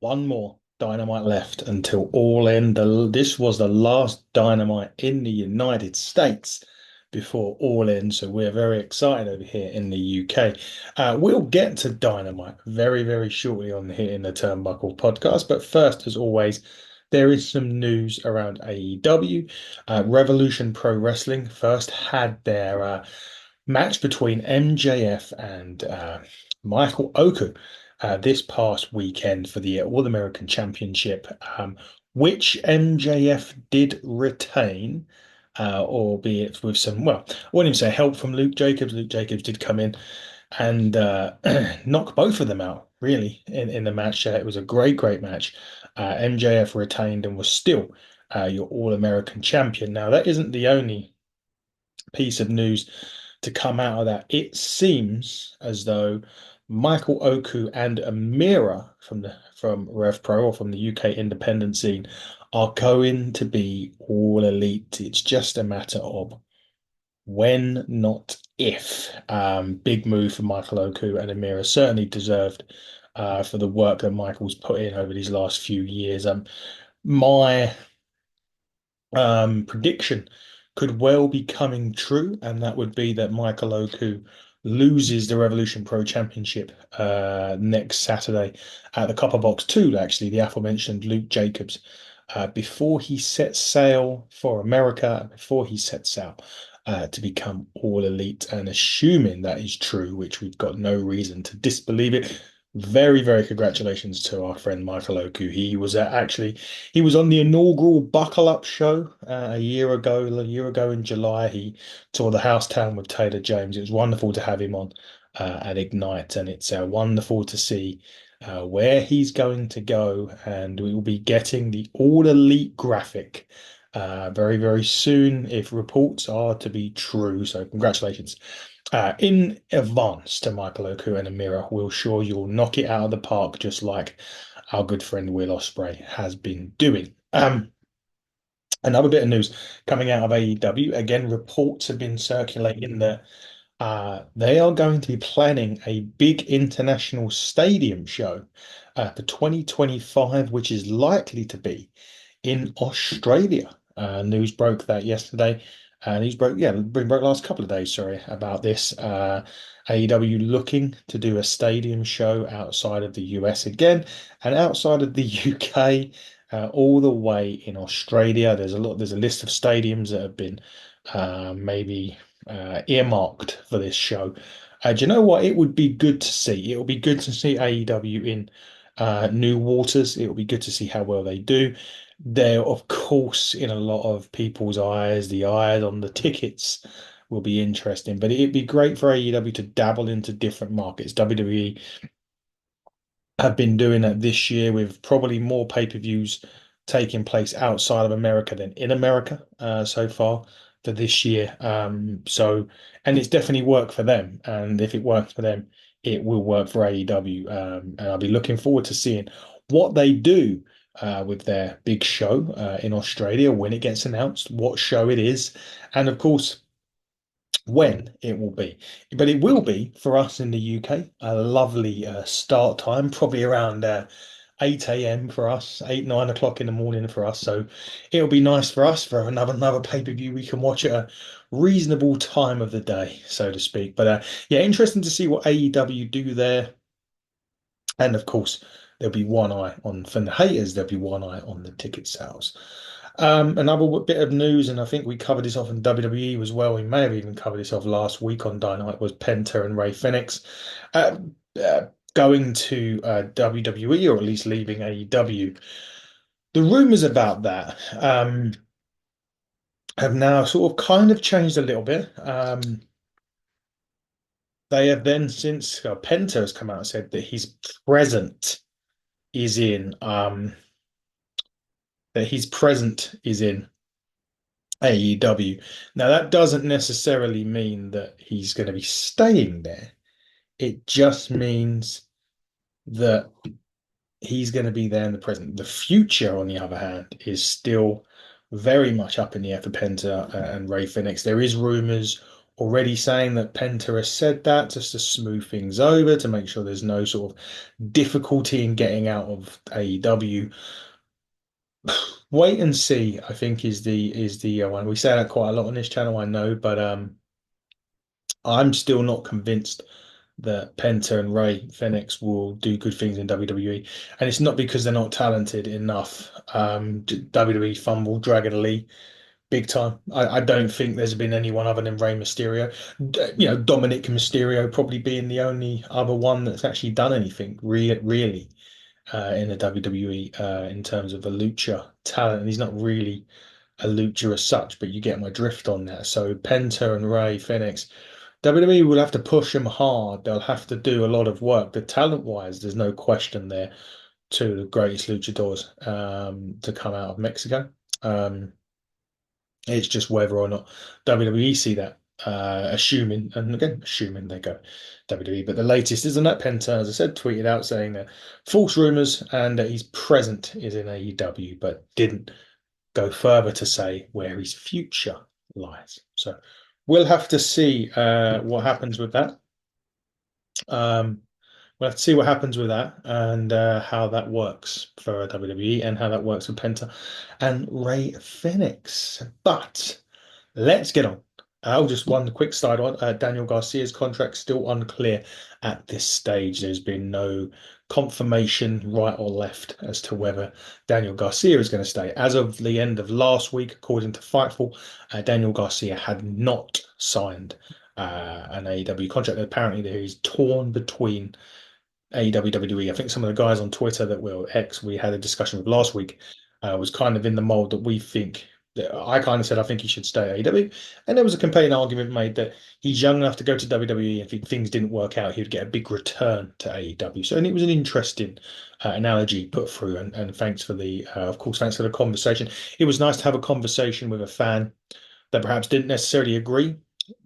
one more Dynamite left until All In. This was the last Dynamite in the United States before All In, so we're very excited over here in the UK. We'll get to Dynamite very, very shortly on here in the Turnbuckle podcast, but first, as always, there is some news around AEW. Revolution Pro Wrestling first had their match between MJF and Michael Oku this past weekend for the All American Championship, which MJF did retain, albeit with some, well, I wouldn't even say help from Luke Jacobs. Luke Jacobs did come in and knock both of them out, really, in the match. It was a great, great match. MJF retained and was still your All American champion. Now, that isn't the only piece of news to come out of that. It seems as though Michael Oku and Amira from Rev Pro or from the UK independent scene are going to be all elite. It's just a matter of when, not if. Big move for Michael Oku and Amira, certainly deserved for the work that Michael's put in over these last few years. My prediction could well be coming true, and that would be that Michael Oku loses the Revolution Pro Championship next Saturday at the Copper Box 2, actually, the aforementioned Luke Jacobs, before he sets sail for America, before he sets out to become All Elite. And assuming that is true, which we've got no reason to disbelieve it, very, very congratulations to our friend Michael Oku. He was he was on the inaugural Buckle Up show a year ago in July. He toured the house town with Taylor James. It was wonderful to have him on at Ignite, and it's wonderful to see where he's going to go. And we will be getting the All Elite graphic very, very soon if reports are to be true. So congratulations in advance to Michael Oku and Amira. We're sure you'll knock it out of the park, just like our good friend Will Ospreay has been doing. Another bit of news coming out of AEW. Again, reports have been circulating that they are going to be planning a big international stadium show for 2025, which is likely to be in Australia. News broke that yesterday. News broke, yeah, broke last couple of days, sorry, about this. AEW looking to do a stadium show outside of the US again and outside of the UK, all the way in Australia. There's a list of stadiums that have been maybe earmarked for this show. Do you know what? It would be good to see. It would be good to see AEW in new waters. It will be good to see how well they do. They're, of course, in a lot of people's eyes, the eyes on the tickets will be interesting, but it'd be great for AEW to dabble into different markets. WWE have been doing that this year with probably more pay-per-views taking place outside of America than in America so far for this year. And it's definitely worked for them. And if it works for them, it will work for AEW. And I'll be looking forward to seeing what they do with their big show in Australia when it gets announced, what show it is, and of course, when it will be. But it will be for us in the UK, a lovely start time, probably around 8 a.m. for us, 8, 9 o'clock in the morning for us. So it'll be nice for us for another pay-per-view we can watch at a reasonable time of the day, so to speak. But yeah, interesting to see what AEW do there. And of course, there'll be one eye on, from the haters, there'll be one eye on the ticket sales. Another bit of news, and I think we covered this off in WWE as well. We may have even covered this off last week on Dynamite, was Penta and Ray Phoenix uh, going to WWE, or at least leaving AEW. The rumors about that have now sort of kind of changed a little bit. They have then since Penta has come out and said that his present is in AEW. Now that doesn't necessarily mean that he's going to be staying there. It just means that he's going to be there in the present. The future, on the other hand, is still very much up in the air for Penta and Ray Phoenix. There is rumors already saying that Penta has said that just to smooth things over, to make sure there's no sort of difficulty in getting out of AEW. Wait and see, I think is the one. We say that quite a lot on this channel, I know, but I'm still not convinced that Penta and Ray Phoenix will do good things in WWE. And it's not because they're not talented enough. WWE fumble draggedly big time. I don't think there's been anyone other than Rey Mysterio. Dominic Mysterio probably being the only other one that's actually done anything really in the WWE in terms of a lucha talent. And he's not really a lucha as such, but you get my drift on that. So Penta and Ray Phoenix, WWE will have to push them hard. They'll have to do a lot of work. The talent-wise, there's no question there. Two of the greatest luchadors to come out of Mexico. It's just whether or not WWE see that, assuming, and again, assuming they go WWE. But the latest isn't that Penta, as I said, tweeted out saying that false rumors and that his present is in AEW, but didn't go further to say where his future lies. So we'll have to see what happens with that. Um, we'll have to see what happens with that and how that works for WWE and how that works with Penta and Ray Phoenix. But let's get on. Just one quick side on Daniel Garcia's contract still unclear at this stage. There's been no confirmation, right or left, as to whether Daniel Garcia is going to stay. As of the end of last week, according to Fightful, Daniel Garcia had not signed an AEW contract. Apparently, there is torn between AEW, WWE. I think some of the guys on Twitter that were X we had a discussion with last week was kind of in the mold that we think that I kind of said I think he should stay at AEW, and there was a compelling argument made that he's young enough to go to WWE. If things didn't work out, he'd get a big return to AEW. So, and it was an interesting analogy put through, and thanks for the, of course, thanks for the conversation. It was nice to have a conversation with a fan that perhaps didn't necessarily agree,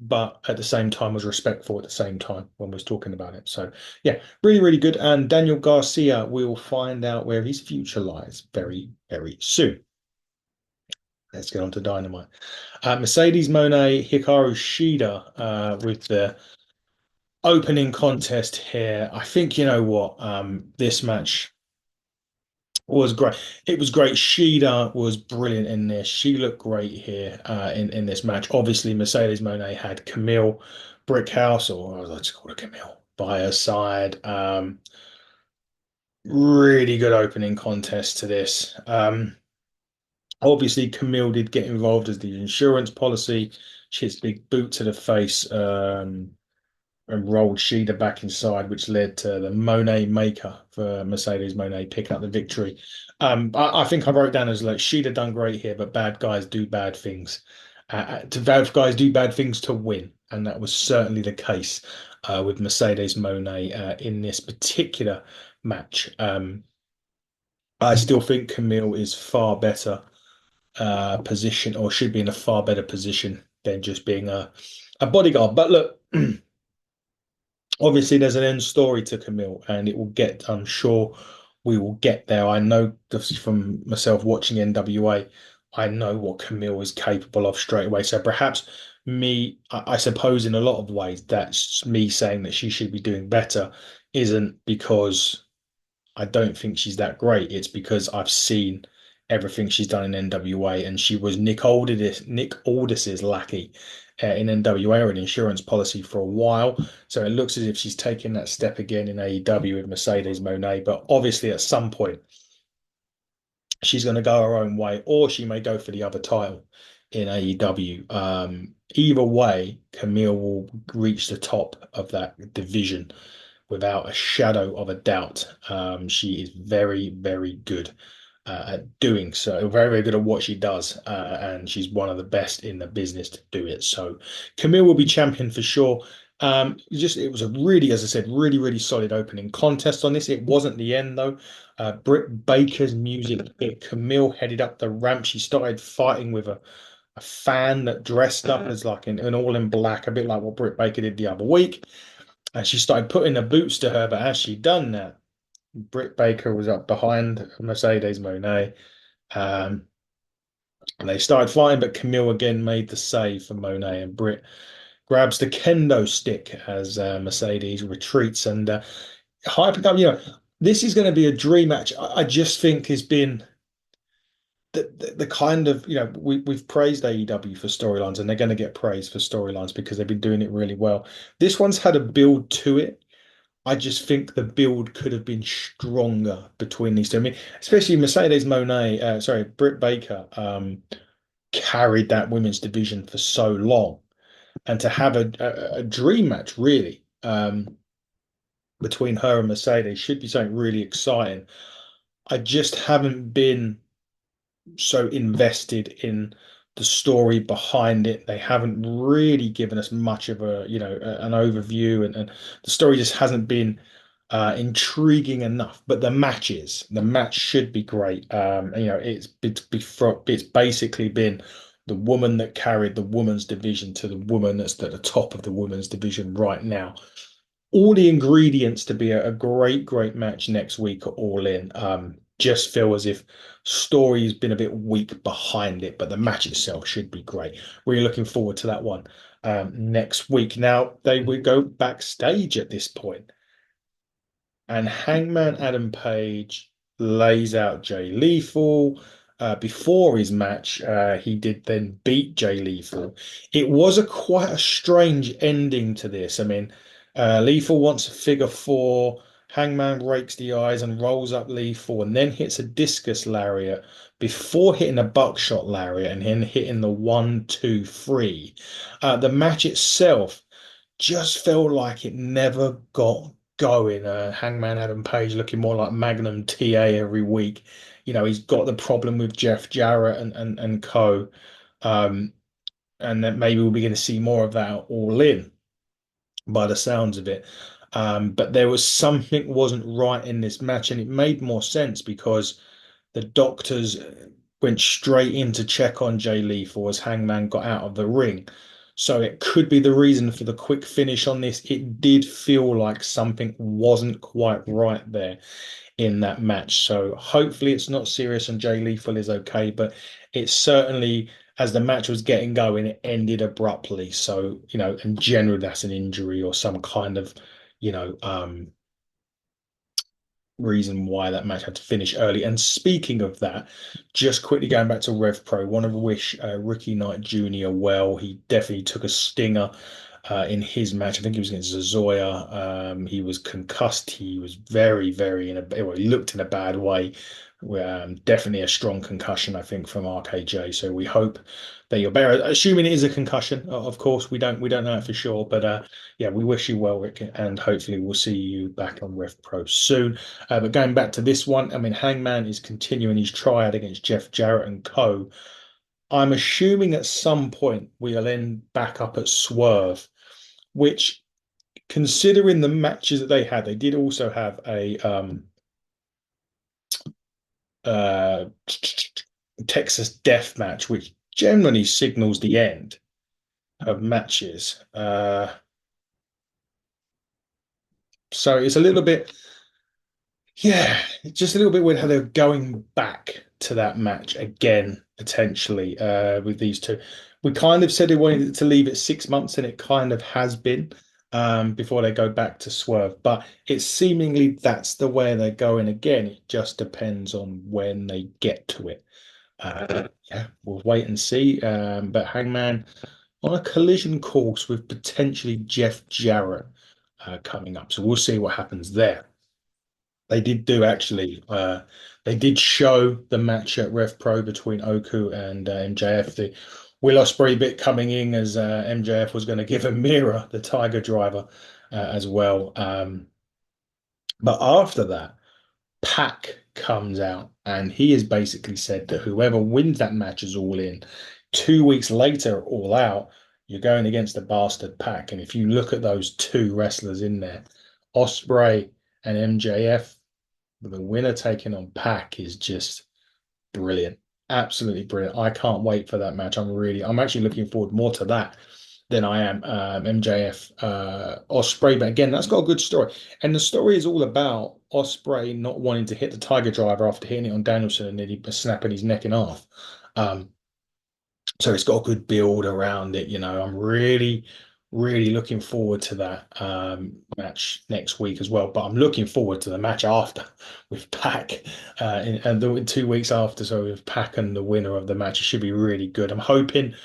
but at the same time was respectful at the same time when we was talking about it. So yeah, really, really good. And Daniel Garcia, we'll find out where his future lies very, very soon. Let's get on to Dynamite. Mercedes Mone, Hikaru Shida with the opening contest here. I think you know what, this match was great. It was great. Shida was brilliant in this. She looked great here in this match. Obviously, Mercedes Moné had Camille Brickhouse, or let's call her Camille, by her side. Really good opening contest to this. Obviously, Camille did get involved as the insurance policy. She hits a big boot to the face. And rolled Shida back inside, which led to the Monet maker for Mercedes Monet picking up the victory. I think I wrote down as like Shida done great here, but bad guys do bad things. To bad guys do bad things to win, and that was certainly the case with Mercedes Monet in this particular match. I still think Camille is far better position, or should be in a far better position than just being a bodyguard. But look. Obviously, there's an end story to Camille, and it will get, I'm sure we will get there. I know just from myself watching NWA, I know what Camille is capable of straight away. So perhaps I suppose in a lot of ways, that's me saying that she should be doing better, isn't because I don't think she's that great. It's because I've seen everything she's done in NWA, and she was Nick Aldis's lackey in NWA or an insurance policy for a while. So it looks as if she's taking that step again in AEW with Mercedes Moné. But obviously, at some point, she's going to go her own way, or she may go for the other title in AEW. Either way, Camille will reach the top of that division without a shadow of a doubt. She is very, very good at doing so, very, very good at what she does, and she's one of the best in the business to do it. So Camille will be champion for sure. It was a really, as I said, really, really solid opening contest on this. It wasn't the end though. Britt Baker's music hit. Camille headed up the ramp. She started fighting with a fan that dressed up as like an all in black, a bit like what Britt Baker did the other week. And she started putting the boots to her, but as she done that, Britt Baker was up behind Mercedes Moné. And they started fighting, but Camille again made the save for Monet, and Britt grabs the kendo stick as Mercedes retreats and hyping up. This is going to be a dream match. I just think has been the kind of we've praised AEW for storylines, and they're going to get praised for storylines because they've been doing it really well. This one's had a build to it. I just think the build could have been stronger between these two. I mean, especially Mercedes Moné, Britt Baker, carried that women's division for so long, and to have a dream match really between her and Mercedes should be something really exciting. I just haven't been so invested in the story behind it. They haven't really given us much of an overview, and the story just hasn't been intriguing enough. But the match should be great. It's basically been the woman that carried the women's division to the woman that's at the top of the women's division right now. All the ingredients to be a great, great match next week are all in. Just feel as if story's been a bit weak behind it, but the match itself should be great. Really looking forward to that one next week. Now they will go backstage at this point, and Hangman Adam Page lays out Jay Lethal. Before his match, he did then beat Jay Lethal. It was quite a strange ending to this. I mean, Lethal wants a figure four. Hangman rakes the eyes and rolls up Lethal and then hits a discus lariat before hitting a buckshot lariat and then hitting the one, two, three. The match itself just felt like it never got going. Hangman Adam Page looking more like Magnum TA every week. He's got the problem with Jeff Jarrett and co. Um, and that maybe we'll be going to see more of that all in by the sounds of it. But there was something wasn't right in this match, and it made more sense because the doctors went straight in to check on Jay Lethal as Hangman got out of the ring. So it could be the reason for the quick finish on this. It did feel like something wasn't quite right there in that match. So hopefully it's not serious and Jay Lethal is okay, but it certainly, as the match was getting going, it ended abruptly. So, in general, that's an injury or some kind of, you know, um, reason why that match had to finish early. And speaking of that, just quickly going back to Rev Pro, want to wish Ricky Knight Jr. well. He definitely took a stinger in his match. I think he was against Zazoya. He was concussed. He was very, very well, he looked in a bad way. Definitely a strong concussion, I think, from RKJ. So we hope that you're better. Assuming it is a concussion, of course, we don't know it for sure. But yeah, we wish you well, Rick, and hopefully we'll see you back on Rev Pro soon. But going back to this one, I mean, Hangman is continuing his triad against Jeff Jarrett and co. I'm assuming at some point we'll end back up at Swerve, which, considering the matches that they had, they did also have a uh, Texas Death Match, which generally signals the end of matches. So it's a little bit, yeah, it's just a little bit weird how they're going back to that match again, potentially, with these two. We kind of said they wanted to leave it 6 months, and it kind of has been, before they go back to Swerve. But it's seemingly that's the way they're going again. It just depends on when they get to it. Yeah, we'll wait and see. But Hangman on a collision course with potentially Jeff Jarrett coming up. So we'll see what happens there. They did do actually. They did show the match at Rev Pro between Oku and MJF. The Will Ospreay bit coming in as MJF was going to give a mirror the Tiger Driver as well. But after that, Pac comes out and he has basically said that whoever wins that match is all in. 2 weeks later, all out, you're going against the bastard Pac. And if you look at those two wrestlers in there, Ospreay and MJF, the winner taking on Pac is just brilliant. Absolutely brilliant. I can't wait for that match. I'm actually looking forward more to that than I am MJF Ospreay. But again, that's got a good story. And the story is all about Ospreay not wanting to hit the Tiger Driver after hitting it on Danielson and then he snapping his neck in half. So it's got a good build around it. I'm really, Really looking forward to that match next week as well. But I'm looking forward to the match after with Pac, and the 2 weeks after. So with Pac and the winner of the match, it should be really good. I'm hoping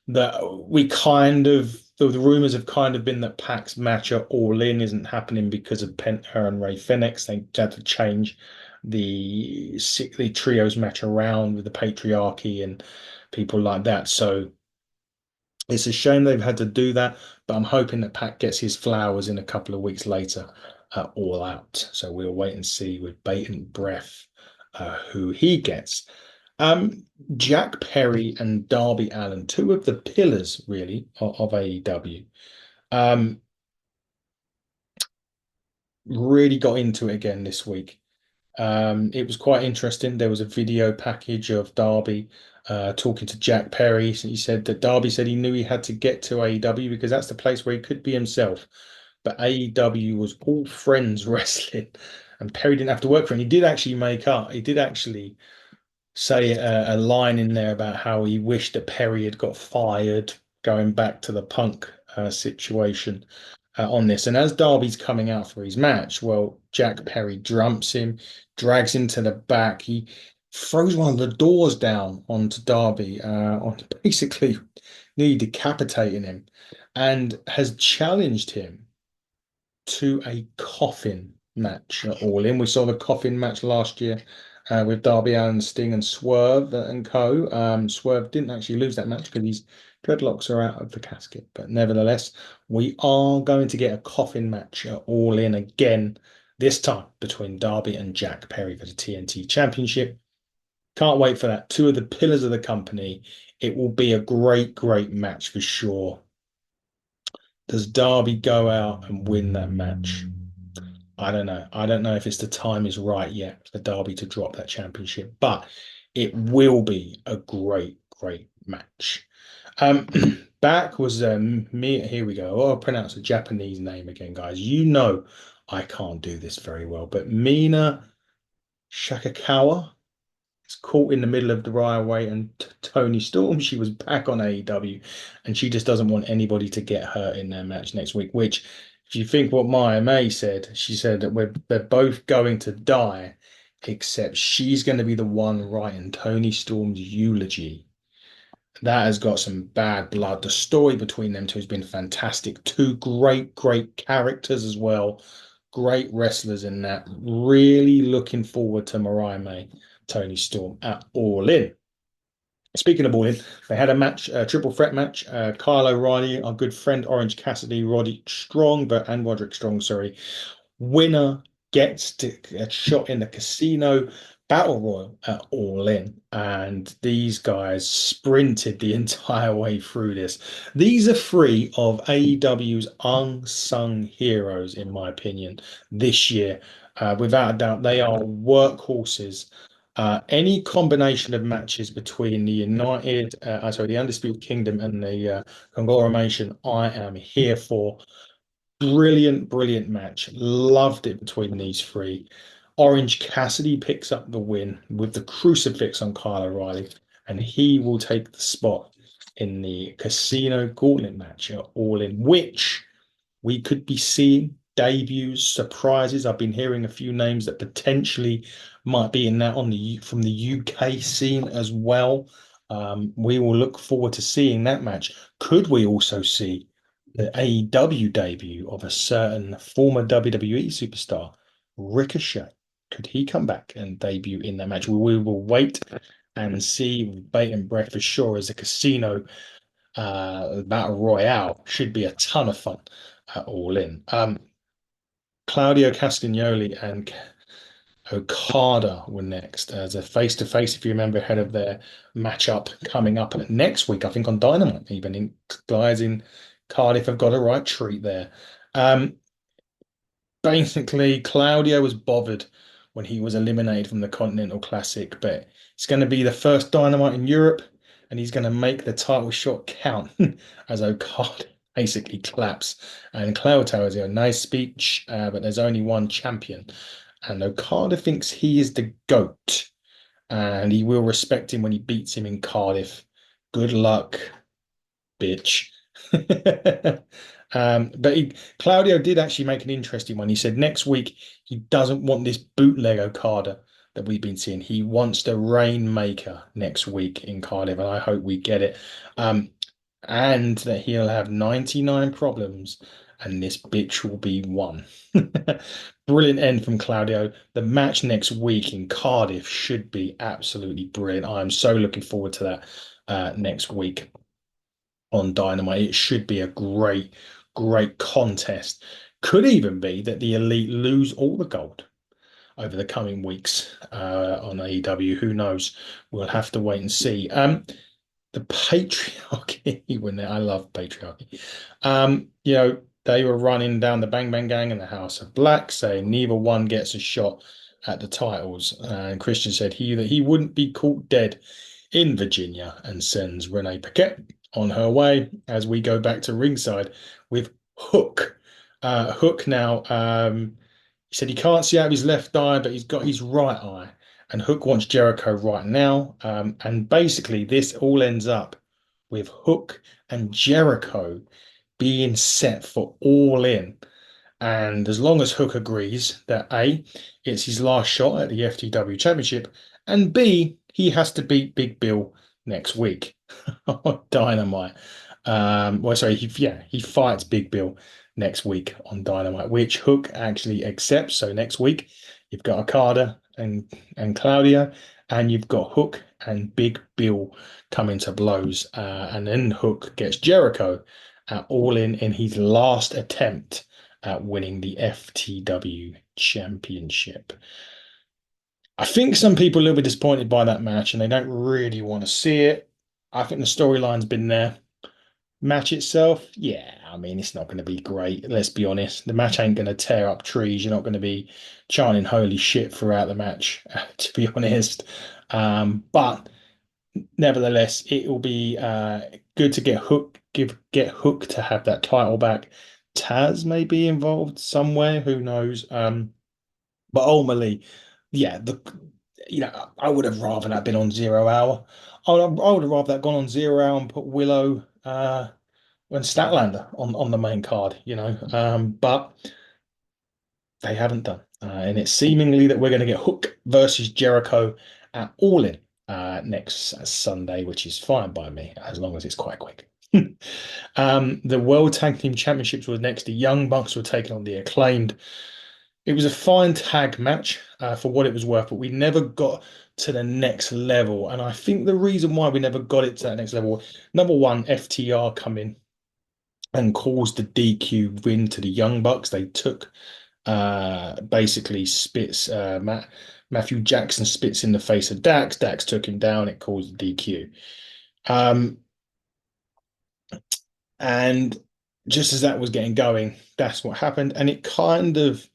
that we kind of the rumors have kind of been that Pac's match at All In isn't happening because of Penta and Ray Phoenix. They had to change the trios match around with the patriarchy and people like that. So it's a shame they've had to do that, but I'm hoping that Pac gets his flowers in a couple of weeks later at All Out. So we'll wait and see with bated breath who he gets. Um, Jack Perry and Darby Allin, two of the pillars really of AEW, um, really got into it again this week. It was quite interesting. There was a video package of Darby talking to Jack Perry. He said that Darby said he knew he had to get to AEW because that's the place where he could be himself. But AEW was all friends wrestling, and Perry didn't have to work for it. And he did actually make up. He did actually say a line in there about how he wished that Perry had got fired, going back to the Punk situation on this. And as Darby's coming out for his match, well, Jack Perry jumps him, drags him to the back. He throws one of the doors down onto Darby, on basically nearly decapitating him, and has challenged him to a coffin match at All In. We saw the coffin match last year with Darby Allin, Sting, and Swerve and co. Swerve didn't actually lose that match because his dreadlocks are out of the casket. But nevertheless, we are going to get a coffin match at All In again, this time between Darby and Jack Perry for the TNT Championship. Can't wait for that. Two of the pillars of the company. It will be a great, great match for sure. Does Darby go out and win that match? I don't know. I don't know if it's the time is right yet for Derby to drop that championship, but it will be a great, great match. Um, back was me. Here we go. Oh, I'll pronounce a Japanese name again, guys. You know I can't do this very well, but Mina Shakakawa is caught in the middle of the Riot and Tony Storm. She was back on AEW, and she just doesn't want anybody to get hurt in their match next week. Which, if you think what Maya May said, she said that they're both going to die, except she's going to be the one writing Tony Storm's eulogy. That has got some bad blood. The story between them two has been fantastic. Two great, great characters as well. Great wrestlers in that. Really looking forward to Mariah May, Tony Storm at All In. Speaking of All In, they had a match, a triple threat match. Kyle O'Reilly, our good friend Orange Cassidy, Roderick Strong, sorry, winner gets to a shot in the casino battle royal at All In. And these guys sprinted the entire way through this. These are three of AEW's unsung heroes, in my opinion, this year. Without a doubt, they are workhorses. Any combination of matches between the Undisputed Kingdom and the Conglomeration, I am here for. Brilliant, brilliant match. Loved it between these three. Orange Cassidy picks up the win with the crucifix on Kyle O'Reilly, and he will take the spot in the Casino Gauntlet match at All In, which we could be seeing debuts, surprises. I've been hearing a few names that potentially might be in that from the UK scene as well. We will look forward to seeing that match. Could we also see the AEW debut of a certain former WWE superstar, Ricochet? Could he come back and debut in that match? We will wait and see with bated breath for sure, as a casino battle royale should be a ton of fun at All In. Claudio Castagnoli and Okada were next as a face-to-face, if you remember, ahead of their matchup coming up next week, I think on Dynamite, even in guys in Cardiff have got a right treat there. Um, Basically, Claudio was bothered when he was eliminated from the Continental Classic, but it's going to be the first Dynamite in Europe, and he's going to make the title shot count as Okada basically claps. And Claudio has a nice speech, but there's only one champion, and Okada thinks he is the GOAT, and he will respect him when he beats him in Cardiff. Good luck, bitch. Claudio did actually make an interesting one. He said next week he doesn't want this bootleg Okada that we've been seeing. He wants the Rainmaker next week in Cardiff, and I hope we get it. Um, and that he'll have 99 problems, and this bitch will be one. Brilliant end from Claudio. The match next week in Cardiff should be absolutely brilliant. I am so looking forward to that next week on Dynamite. It should be a great, great contest. Could even be that the Elite lose all the gold over the coming weeks on AEW. Who knows? We'll have to wait and see. The patriarchy, when I love patriarchy. They were running down the Bang Bang Gang and the House of Black, saying neither one gets a shot at the titles. And Christian said he wouldn't be caught dead in Virginia and sends Renee Paquette on her way as we go back to ringside with Hook. Hook now, he said he can't see out of his left eye, but he's got his right eye. And Hook wants Jericho right now. And basically, this all ends up with Hook and Jericho being set for All In. And as long as Hook agrees that A, it's his last shot at the FTW Championship, and B, he has to beat Big Bill next week on Dynamite. He fights Big Bill next week on Dynamite, which Hook actually accepts. So next week, you've got Okada and Claudia, and you've got Hook and Big Bill coming to blows. And then Hook gets Jericho All in his last attempt at winning the FTW Championship. I think some people are a little bit disappointed by that match and they don't really want to see it. I think the storyline's been there. Match itself, yeah, I mean, it's not going to be great. Let's be honest. The match ain't going to tear up trees. You're not going to be chanting holy shit throughout the match, to be honest. But nevertheless, it will be good to get Hook to have that title back. Taz may be involved somewhere, who knows? But ultimately, yeah, I would have rather that been on 0 Hour. I would have rather that gone on 0 Hour and put Willow and Statlander on the main card. But they haven't done. And it's seemingly that we're going to get Hook versus Jericho at All In next Sunday, which is fine by me, as long as it's quite quick. The World Tag Team Championships were next. The Young Bucks were taking on the Acclaimed. It was a fine tag match for what it was worth, but we never got to the next level. And I think the reason why we never got it to that next level, number one, FTR come in and caused the DQ win to the Young Bucks. They took basically spits Matthew Jackson spits in the face of Dax. Dax took him down. It caused the DQ. And just as that was getting going, that's what happened. And it kind of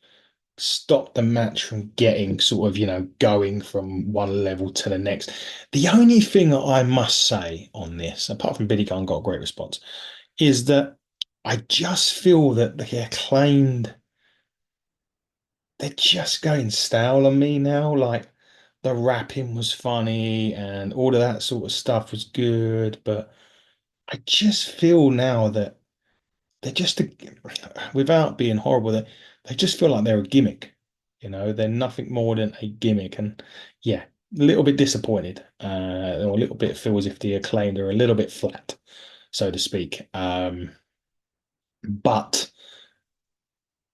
stopped the match from getting sort of, going from one level to the next. The only thing that I must say on this, apart from Billy Gunn got a great response, is that I just feel that the Acclaimed, they're just going stale on me now. Like the rapping was funny and all of that sort of stuff was good, but I just feel now that they're just without being horrible, they just feel like they're a gimmick. They're nothing more than a gimmick. And yeah, a little bit disappointed, or a little bit feel as if the Acclaimed are a little bit flat, so to speak. But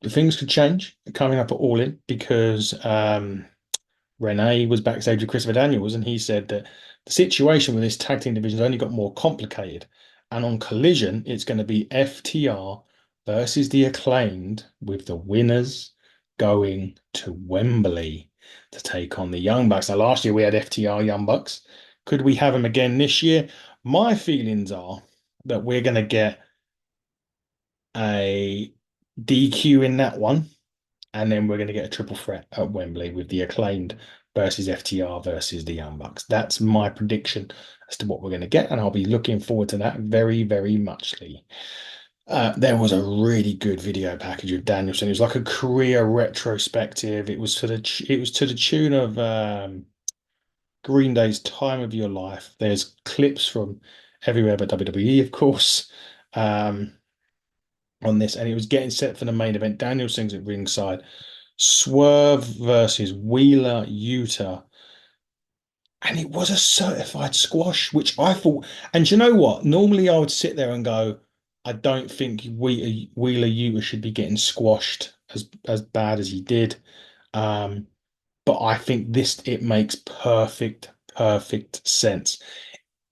things could change coming up at All In because Renee was backstage with Christopher Daniels, and he said that the situation with this tag team division has only got more complicated. And on Collision, it's going to be FTR versus the Acclaimed, with the winners going to Wembley to take on the Young Bucks. Now, last year we had FTR Young Bucks. Could we have them again this year? My feelings are that we're going to get a DQ in that one, and then we're going to get a triple threat at Wembley with the Acclaimed versus FTR versus the Young Bucks. That's my prediction as to what we're going to get, and I'll be looking forward to that very, very muchly. There was a really good video package of Danielson. It was like a career retrospective. It was to the tune of Green Day's "Time of Your Life." There's clips from everywhere but WWE, of course. um, on this, and it was getting set for the main event. Danielson's at ringside. Swerve versus Wheeler Yuta. And it was a certified squash, which I thought. And you know what? Normally I would sit there and go, I don't think Wheeler Yuta should be getting squashed as bad as he did. Um, but I think this it makes perfect sense.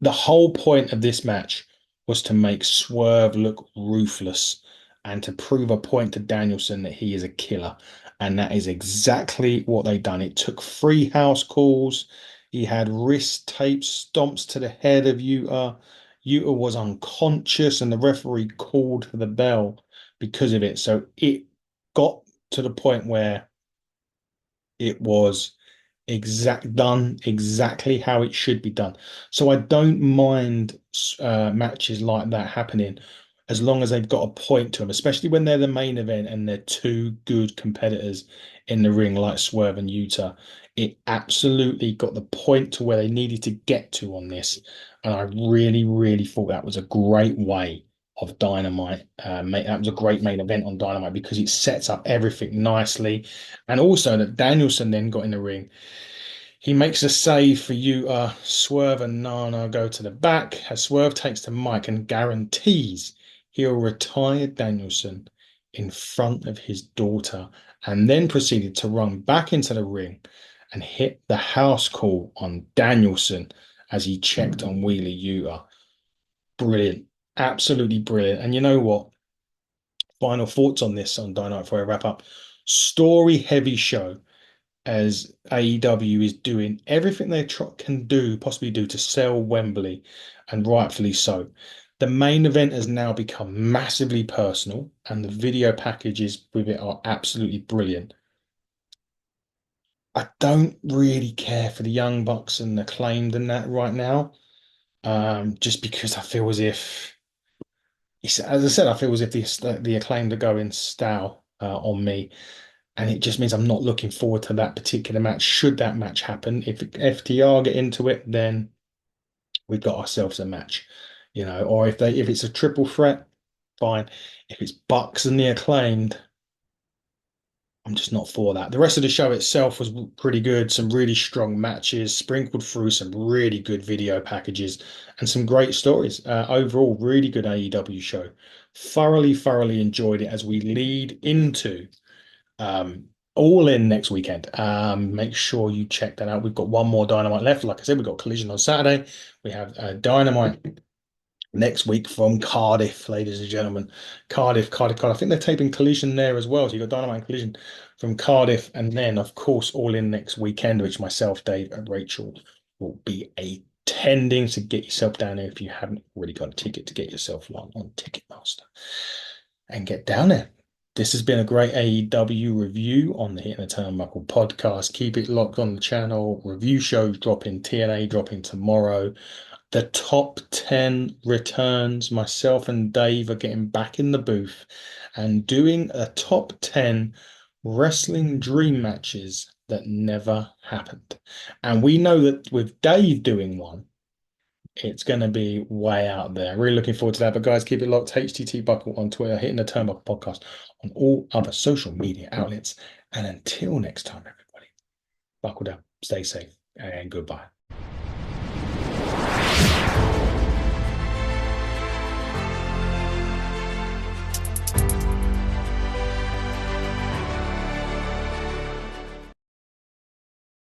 The whole point of this match was to make Swerve look ruthless and to prove a point to Danielson that he is a killer. And that is exactly what they done. It took three house calls. He had wrist tape stomps to the head of Yuta. Yuta was unconscious, and the referee called for the bell because of it. So it got to the point where it was done exactly how it should be done. So I don't mind matches like that happening as long as they've got a point to them, especially when they're the main event and they're two good competitors in the ring like Swerve and Yuta. It absolutely got the point to where they needed to get to on this. And I really thought that was a great way of Dynamite. That was a great main event on Dynamite because it sets up everything nicely. And also that Danielson then got in the ring. He makes a save for Yuta. Swerve and Nana go to the back as Swerve takes the mic and guarantees he'll retire Danielson in front of his daughter, and then proceeded to run back into the ring and hit the house call on Danielson as he checked on Wheeler Yuta. Brilliant. Absolutely brilliant. And you know what? Final thoughts on this on Dynamite before I wrap up. Story heavy show as AEW is doing everything they can possibly do to sell Wembley, and rightfully so. The main event has now become massively personal, and the video packages with it are absolutely brilliant. I don't really care for the Young Bucks and Acclaimed and that right now, just because I feel as if, as I said, I feel as if the Acclaimed are going stale on me. And it just means I'm not looking forward to that particular match. Should that match happen, if FTR get into it, then we've got ourselves a match, Or if it's a triple threat, fine. If it's Bucks and the Acclaimed, I'm just not for that. The rest of the show itself was pretty good. Some really strong matches, sprinkled through some really good video packages and some great stories. Overall, really good AEW show. Thoroughly enjoyed it as we lead into um, All In next weekend. Make sure you check that out. We've got one more Dynamite left. Like I said, we've got Collision on Saturday. We have Dynamite next week from Cardiff, ladies and gentlemen. Cardiff. I think they're taping Collision there as well. So you've got Dynamite and Collision from Cardiff. And then, of course, All In next weekend, which myself, Dave, and Rachel will be attending. So get yourself down there if you haven't already got a ticket to get yourself one on Ticketmaster and get down there. This has been a great AEW review on the Hitting the Turnbuckle podcast. Keep it locked on the channel. Review shows dropping, TNA dropping tomorrow. The top 10 returns. Myself and Dave are getting back in the booth and doing a top 10 wrestling dream matches that never happened. And we know that with Dave doing one, it's going to be way out there. Really looking forward to that. But guys, keep it locked. HTT Buckle on Twitter, Hitting the Turnbuckle podcast on all other social media outlets. And until next time, everybody, buckle down, stay safe, and goodbye.